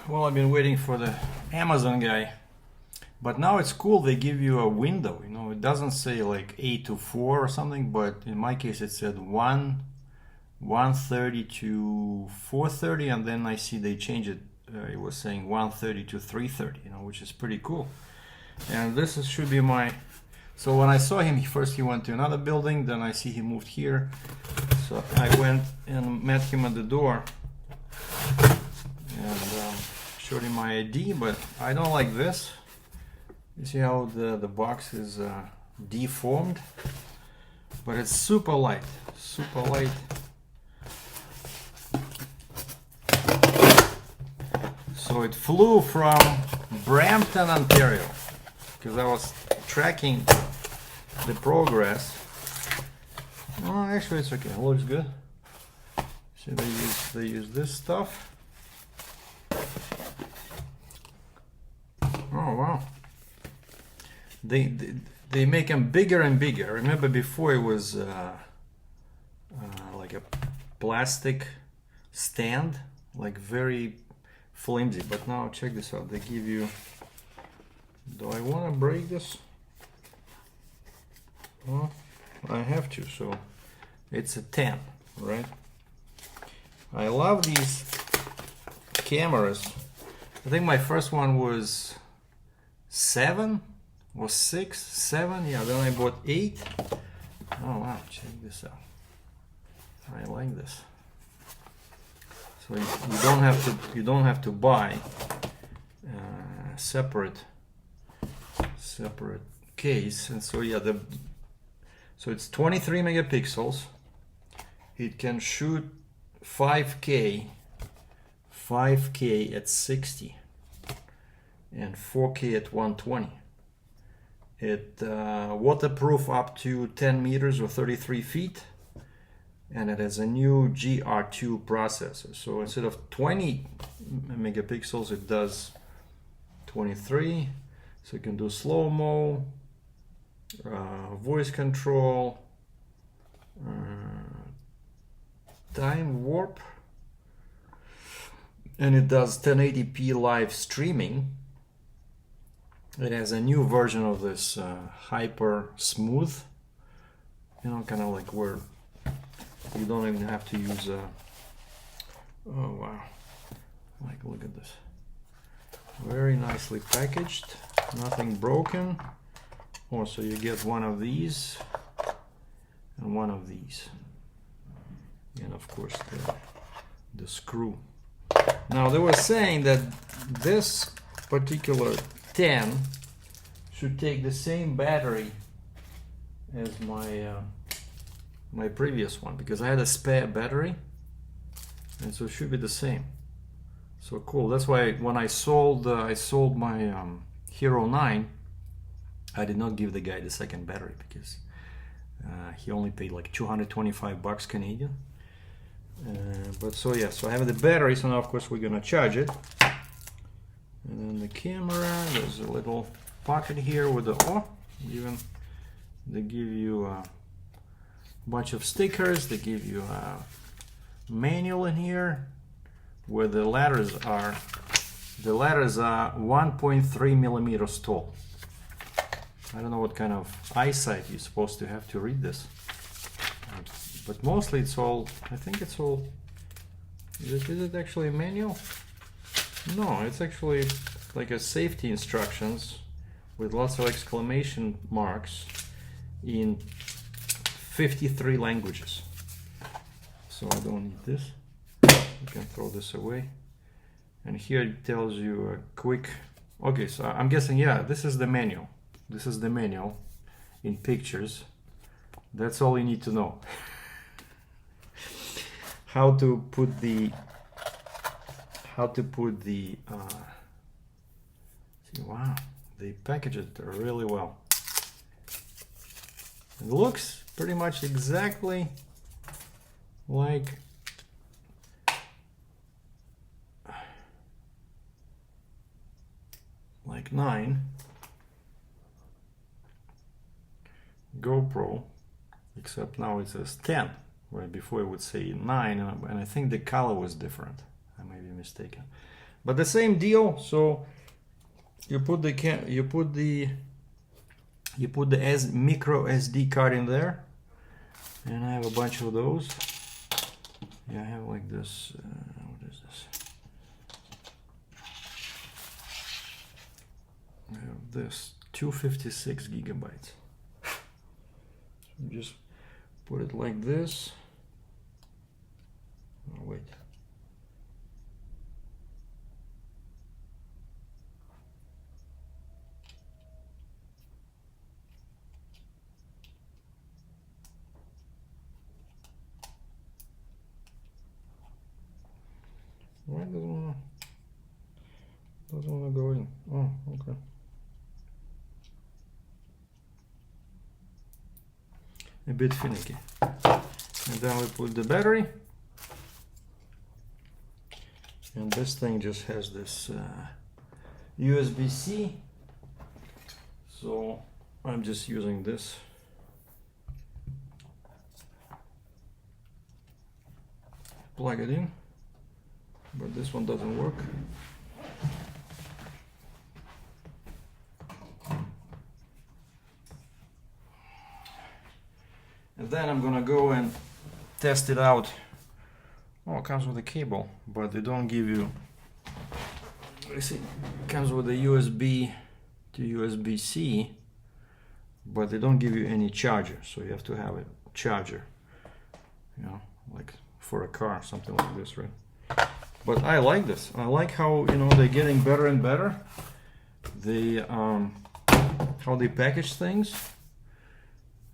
Well, I've been waiting for the Amazon guy, but now it's cool. They give you a window, you know, it doesn't say like 8 to 4 or something, but in my case it said 1:30 to 4:30, and then I see they changed it. It was saying 1:30 to 3:30, you know, which is pretty cool. And this should be my... So when I saw him, first he went to another building, then I see he moved here. So I went and met him at the door and showed him my ID, but I don't like this. You see how the box is deformed, but it's super light, super light. So it flew from Brampton, Ontario, because I was tracking the progress. Oh, actually it's okay, it looks good. See, they use this stuff. Oh wow. They make them bigger and bigger. I remember before it was like a plastic stand, like very flimsy, but now check this out. They give you... Do I want to break this? Well, I have to, so it's a 10, right? I love these cameras. I think my first one was 7 or 6, 7, yeah, then I bought 8. Oh wow, check this out. I like this. So you don't have to buy separate case. And so yeah, so it's 23 megapixels. It can shoot 5K at 60 and 4K at 120. It waterproof up to 10 meters or 33 feet, and it has a new GR2 processor. So instead of 20 megapixels, it does 23. So you can do slow-mo, voice control, time warp, and it does 1080p live streaming. It has a new version of this hyper smooth, you know, kind of like where you don't even have to use a... Oh wow, like look at this, very nicely packaged, nothing broken. Also you get one of these and one of these, and of course the screw. Now they were saying that this particular 10 should take the same battery as my previous one, because I had a spare battery, and so it should be the same. So cool. That's why when I sold my Hero 9, I did not give the guy the second battery, because he only paid like 225 bucks Canadian. But so yeah, so I have the battery, so now of course we're gonna charge it. And then the camera, there's a little pocket here with the even they give you a bunch of stickers. They give you a manual in here where the letters are. The letters are 1.3 millimeters tall. I don't know what kind of eyesight you're supposed to have to read this, but mostly it's all, I think it's all, is it actually a manual? No, it's actually like a safety instructions with lots of exclamation marks in 53 languages. So I don't need this. You can throw this away. And here it tells you a quick... Okay, so I'm guessing, yeah, this is the manual. This is the manual in pictures. That's all you need to know. How to put the see, wow, they package it really well. It looks pretty much exactly like like 9 GoPro, except now it says 10, where before it would say 9, and I think the color was different. I may be mistaken. but the same deal. So you put the micro SD card in there, and I have a bunch of those. Yeah, I have like this. What is this? I have this 256 gigabytes. So just put it like this. Oh, wait. Why doesn't wanna go in? Oh, okay. A bit finicky. And then we put the battery. And this thing just has this USB-C. So I'm just using this. Plug it in. But this one doesn't work. And then I'm gonna go and test it out. Oh, it comes with a cable, but they don't give you, you see, it comes with a USB to USB-C, but they don't give you any charger, so you have to have a charger, you know, like for a car, something like this, right? But I like this. I like how, you know, they're getting better and better. They how they package things,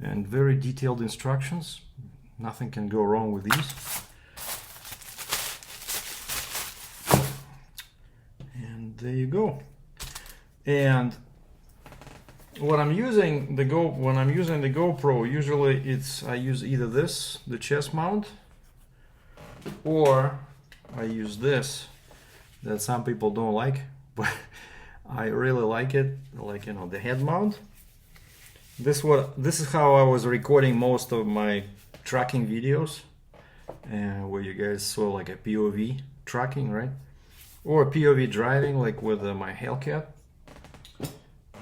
and very detailed instructions. Nothing can go wrong with these. And there you go. And when I'm using the GoPro, usually I use either this, the chest mount, or I use this that some people don't like, but I really like it, like, you know, the head mount. This is how I was recording most of my tracking videos, where you guys saw like a POV tracking, right? Or POV driving, like with my Hellcat.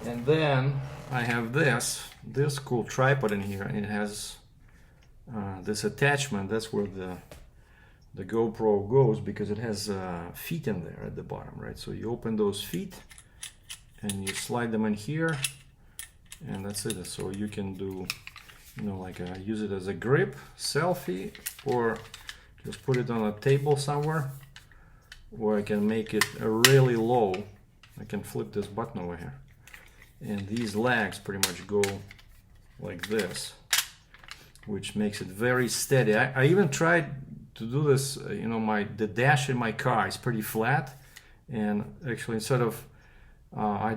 And then I have this cool tripod in here, and it has this attachment. That's where the GoPro goes, because it has feet in there at the bottom, right? So you open those feet and you slide them in here, and that's it. So you can do, you know, like use it as a grip, selfie, or just put it on a table somewhere, or I can make it really low. I can flip this button over here, and these legs pretty much go like this, which makes it very steady. I even tried to do this, you know, the dash in my car is pretty flat, and actually instead of I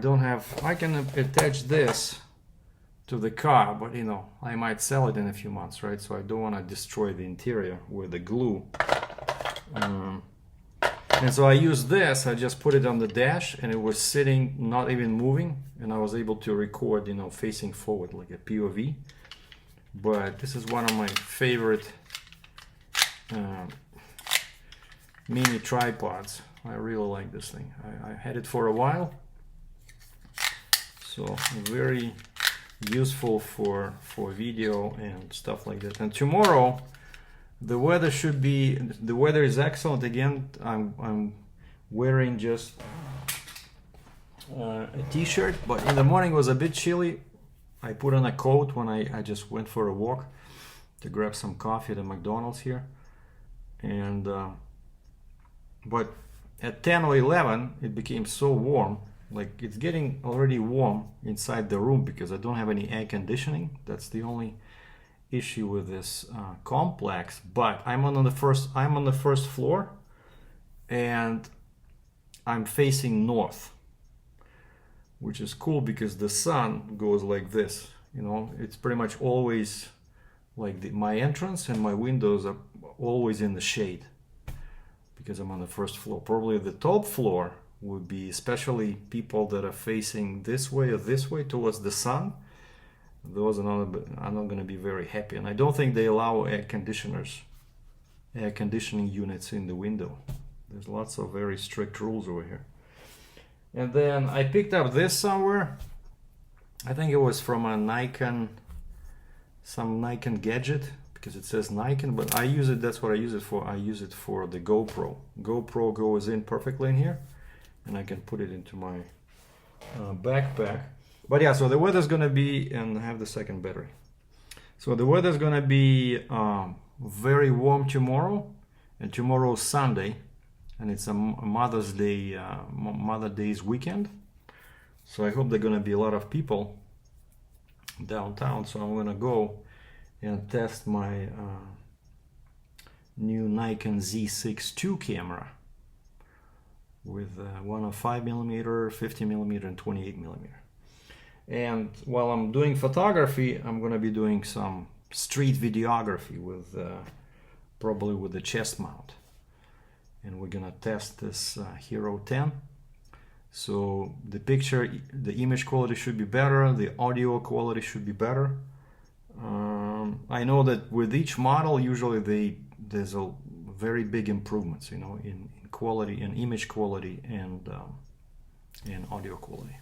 can attach this to the car, but you know, I might sell it in a few months, right? So I don't want to destroy the interior with the glue. And so I used this, I just put it on the dash, and it was sitting, not even moving, and I was able to record, you know, facing forward like a POV. But this is one of my favorite mini tripods. I really like this thing. I had it for a while, so very useful for video and stuff like that. And tomorrow the weather is excellent again. I'm wearing just a t-shirt, but in the morning it was a bit chilly. I put on a coat when I just went for a walk to grab some coffee at the McDonald's here. And but at 10 or 11 it became so warm, like it's getting already warm inside the room because I don't have any air conditioning. That's the only issue with this complex. But I'm on the first floor, and I'm facing north, which is cool because the sun goes like this, you know. It's pretty much always like my entrance and my windows are always in the shade because I'm on the first floor. Probably the top floor would be, especially people that are facing this way or this way towards the sun, those are not going to be very happy. And I don't think they allow air conditioning units in the window. There's lots of very strict rules over here. And then I picked up this somewhere. I think it was from a Nikon, some Nikon gadget, because it says Nikon, but I use it, that's what I use it for. I use it for the GoPro. GoPro goes in perfectly in here, and I can put it into my backpack. But yeah, so the weather's gonna be, and I have the second battery. So the weather's gonna be very warm tomorrow, and tomorrow's Sunday, and it's a Mother's Day, Mother Day's weekend. So I hope there are gonna be a lot of people downtown. So I'm gonna go and test my new Nikon Z6 II camera with one of 5mm, 50mm, and 28mm. And while I'm doing photography, I'm gonna be doing some street videography with probably with the chest mount. And we're gonna test this Hero10. So the picture, the image quality should be better, the audio quality should be better. I know that with each model, usually there's a very big improvements, you know, in quality, in image quality, and in audio quality.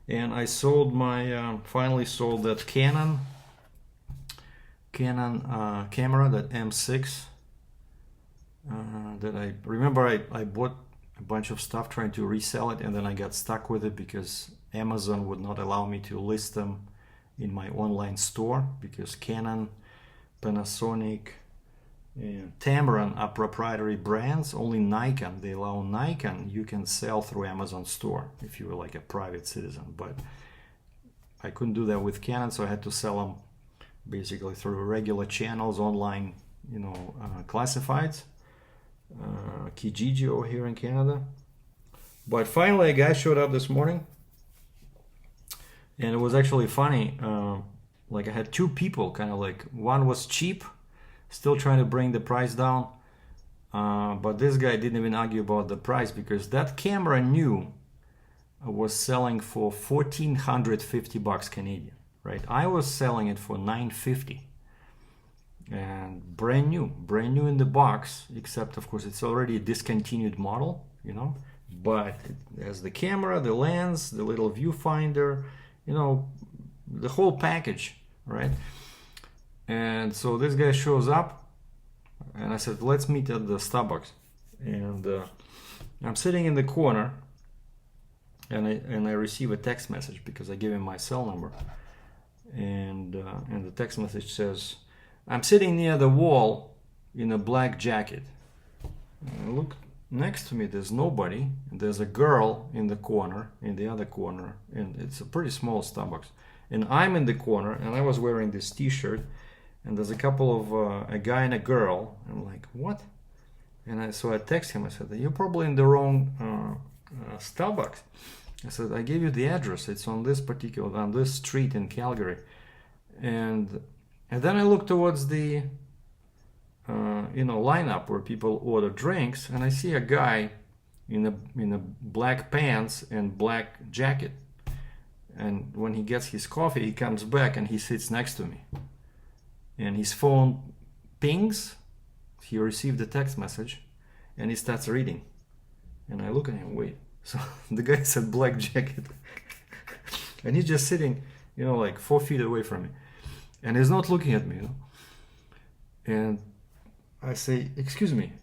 And I sold my, finally sold that Canon camera, that M6, that I remember I bought a bunch of stuff trying to resell it, and then I got stuck with it because Amazon would not allow me to list them in my online store, because Canon, Panasonic, and Tamron are proprietary brands. Only Nikon, they allow Nikon, you can sell through Amazon store if you were like a private citizen, but I couldn't do that with Canon, so I had to sell them basically through regular channels, online, you know, classifieds, Kijiji over here in Canada. But finally a guy showed up this morning, and it was actually funny. Like I had two people, kind of like, one was cheap, still trying to bring the price down, but this guy didn't even argue about the price, because that camera new was selling for $1,450 Canadian, right? I was selling it for $950, and brand new in the box, except of course it's already a discontinued model, you know, but it has the camera, the lens, the little viewfinder, you know, the whole package, right? And so this guy shows up, and I said, let's meet at the Starbucks. And I'm sitting in the corner, and I receive a text message because I gave him my cell number. And the text message says, I'm sitting near the wall in a black jacket. And I look next to me, there's nobody. There's a girl in the corner, in the other corner, and it's a pretty small Starbucks. And I'm in the corner, and I was wearing this t-shirt, and there's a couple of a guy and a girl. I'm like, what? And so I text him. I said, you're probably in the wrong Starbucks. I said, I gave you the address. It's on this street in Calgary. And then I look towards the you know, lineup where people order drinks, and I see a guy in a black pants and black jacket. And when he gets his coffee, he comes back and he sits next to me. And his phone pings. He received a text message, and he starts reading. And I look at him, wait. So the guy said black jacket. And he's just sitting, you know, like 4 feet away from me. And he's not looking at me, you know. And I say, excuse me,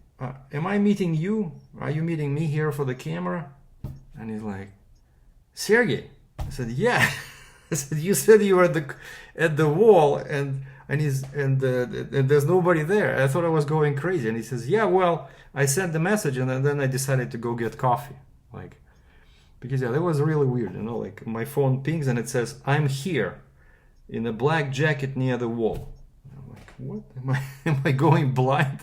am I meeting you? Are you meeting me here for the camera? And he's like, Sergei. I said, yeah. I said, you said you were at the wall, and there's nobody there. I thought I was going crazy. And he says, yeah, well, I sent the message, and then I decided to go get coffee. Like, because yeah, that was really weird, you know, like my phone pings and it says, I'm here in a black jacket near the wall. I'm like, what? Am I going blind?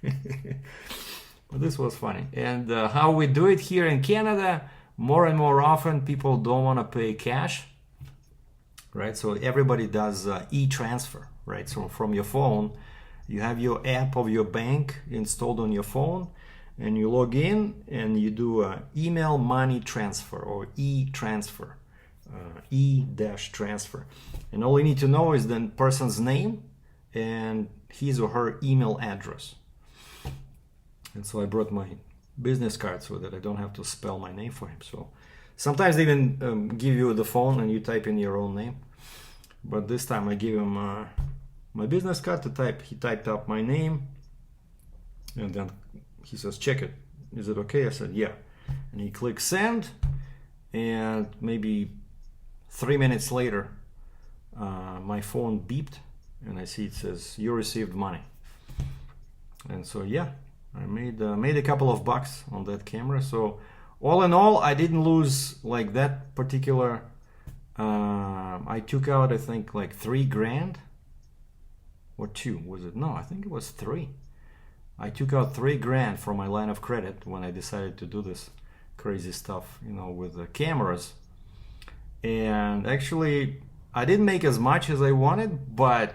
But this was funny. And how we do it here in Canada, more and more often people don't want to pay cash, right? So everybody does e-transfer, right? So from your phone, you have your app of your bank installed on your phone, and you log in and you do a email money transfer, or e-transfer, e-transfer. And all you need to know is the person's name and his or her email address. And so I brought my business card so that I don't have to spell my name for him. So sometimes they even give you the phone and you type in your own name. But this time I gave him my business card to type. He typed up my name, and then he says, check it. Is it okay? I said, yeah. And he clicked send, and maybe 3 minutes later, my phone beeped, and I see it says, you received money. And so, yeah, I made a couple of bucks on that camera. So all in all, I didn't lose like that particular, I took out, I think, like $3,000 or 2, was it? No, I think it was 3. I took out $3,000 from my line of credit when I decided to do this crazy stuff, you know, with the cameras. And actually, I didn't make as much as I wanted, but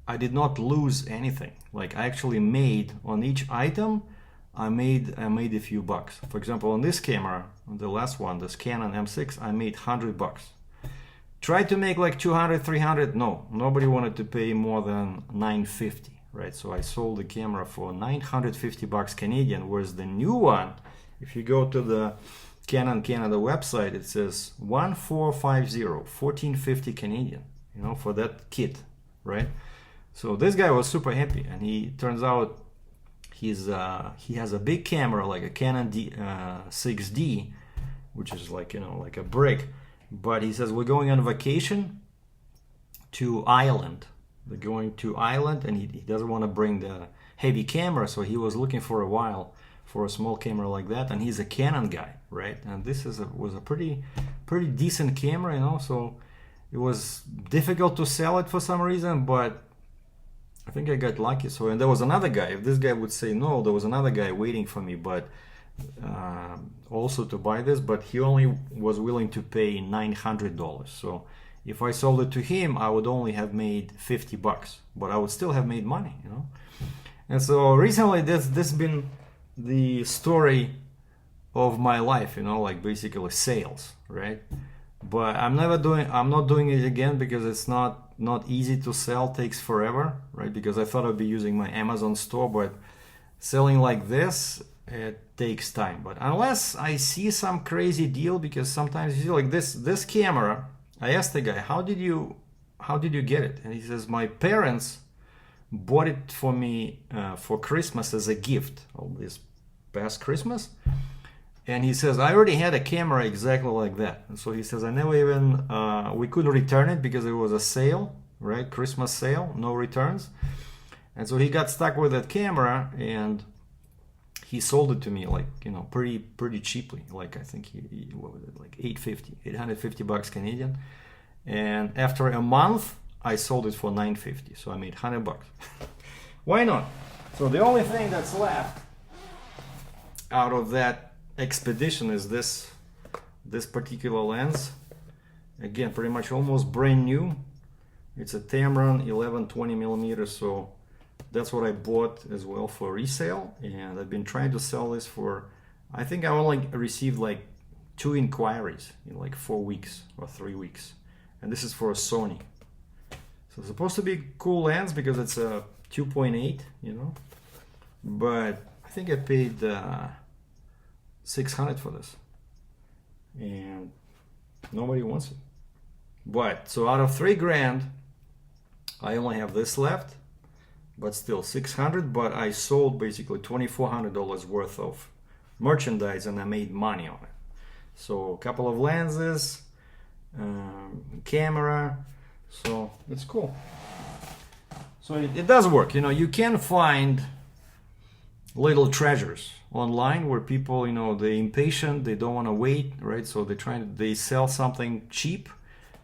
I did not lose anything. Like, I actually made on each item, I made a few bucks. For example, on this camera, on the last one, this Canon M6, I made $100. Tried to make like 200, 300. No, nobody wanted to pay more than $950, right? So I sold the camera for $950 Canadian, whereas the new one, if you go to the Canon Canada website, it says 1450, 1450 Canadian, you know, for that kit, right? So this guy was super happy, and he turns out he has a big camera, like a Canon 6D, which is like, you know, like a brick. But he says, we're going on vacation to Ireland. They're going to Ireland, and he doesn't want to bring the heavy camera, so he was looking for a while for a small camera like that. And he's a Canon guy, right? And this was a pretty decent camera, you know. So it was difficult to sell it for some reason, but I think I got lucky. So, and there was another guy. If this guy would say no, there was another guy waiting for me, but also to buy this, but he only was willing to pay $900. So if I sold it to him, I would only have made $50, but I would still have made money, you know. And so recently, this been the story of my life, you know, like basically sales, right? But I'm not doing it again because it's not easy to sell, takes forever, right? Because I thought I'd be using my Amazon store, but selling like this, it takes time. But unless I see some crazy deal, because sometimes you see like this camera, I asked the guy, how did you get it? And he says, my parents bought it for me for Christmas as a gift, this past Christmas. And he says, I already had a camera exactly like that. And so he says, I never even, we couldn't return it because it was a sale, right? Christmas sale, no returns. And so he got stuck with that camera, and he sold it to me, like, you know, pretty cheaply. Like, I think what was it, like $850 Canadian. And after a month, I sold it for $950. So I made $100. Why not? So the only thing that's left out of that expedition is this particular lens. Again, pretty much almost brand new. It's a Tamron 11-20 millimeters. So that's what I bought as well for resale, and I've been trying to sell this for, I think I only received like 2 inquiries in like 4 weeks or 3 weeks, and this is for a Sony. So it's supposed to be a cool lens because it's a 2.8, you know, but I think I paid $600 for this, and nobody wants it. But so out of $3,000, I only have this left. But still $600, but I sold basically $2,400 worth of merchandise, and I made money on it. So a couple of lenses, camera, so it's cool. So it does work, you know. You can find little treasures online where people, you know, they're impatient, they don't want to wait, right? So they sell something cheap,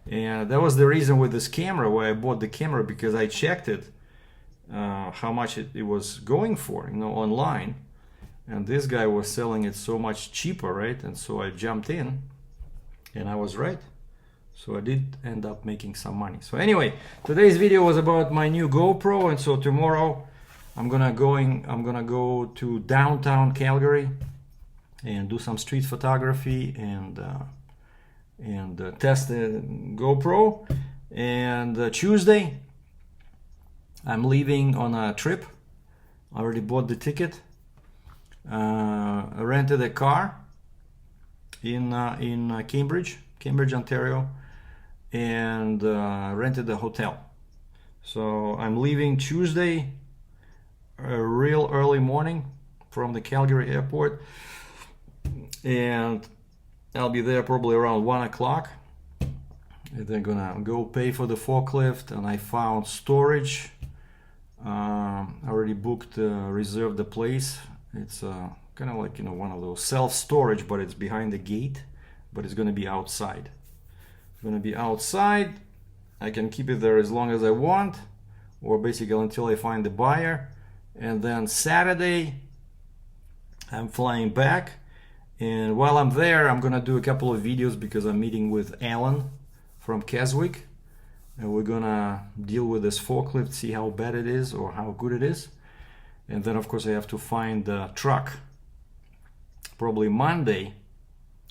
and that was the reason with this camera why I bought the camera, because I checked it. How much it was going for, you know, online, and this guy was selling it so much cheaper, right? And so I jumped in, and I was right. So I did end up making some money. So anyway, today's video was about my new GoPro, and so tomorrow I'm gonna go to downtown Calgary and do some street photography and test the GoPro. And Tuesday I'm leaving on a trip. I already bought the ticket. rented a car in Cambridge, Ontario, and rented a hotel. So I'm leaving Tuesday, real early morning from the Calgary airport, and I'll be there probably around 1 o'clock. And they're gonna go pay for the forklift, and I found storage. I already booked, reserved the place. It's kind of like, one of those self-storage, but it's behind the gate, but it's gonna be outside. It's gonna be outside. I can keep it there as long as I want, or basically until I find the buyer. And then Saturday, I'm flying back. And while I'm there, I'm gonna do a couple of videos because I'm meeting with Alan from Keswick. And we're gonna deal with this forklift, see how bad it is or how good it is. And then of course I have to find the truck. Probably Monday,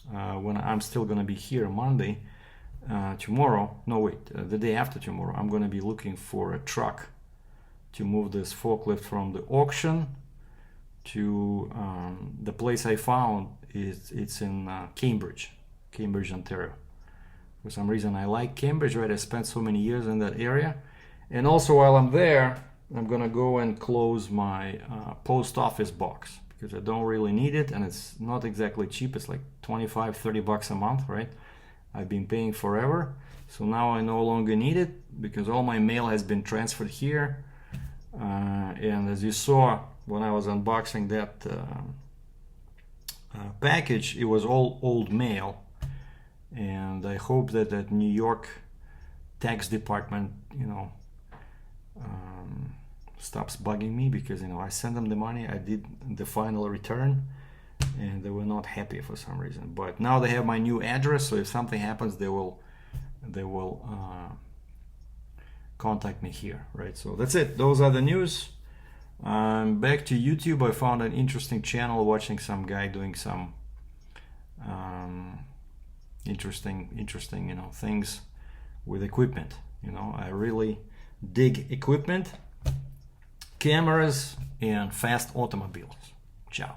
when I'm still gonna be here Monday, tomorrow, no wait, the day after tomorrow, I'm gonna be looking for a truck to move this forklift from the auction to the place I found. It's in Cambridge, Ontario. For some reason I like Cambridge, right? I spent so many years in that area. And also while I'm there, I'm gonna go and close my post office box because I don't really need it, and it's not exactly cheap. It's like 25, 30 bucks a month, right? I've been paying forever. So now I no longer need it because all my mail has been transferred here. And as you saw when I was unboxing that package, it was all old mail. And I hope that that New York tax department, stops bugging me because, I sent them the money, I did the final return, and they were not happy for some reason. But now they have my new address, so if something happens, they will contact me here, right? So that's it. Those are the news. Back to YouTube. I found an interesting channel watching some guy doing some interesting things with equipment. I really dig equipment, cameras, and fast automobiles. Ciao.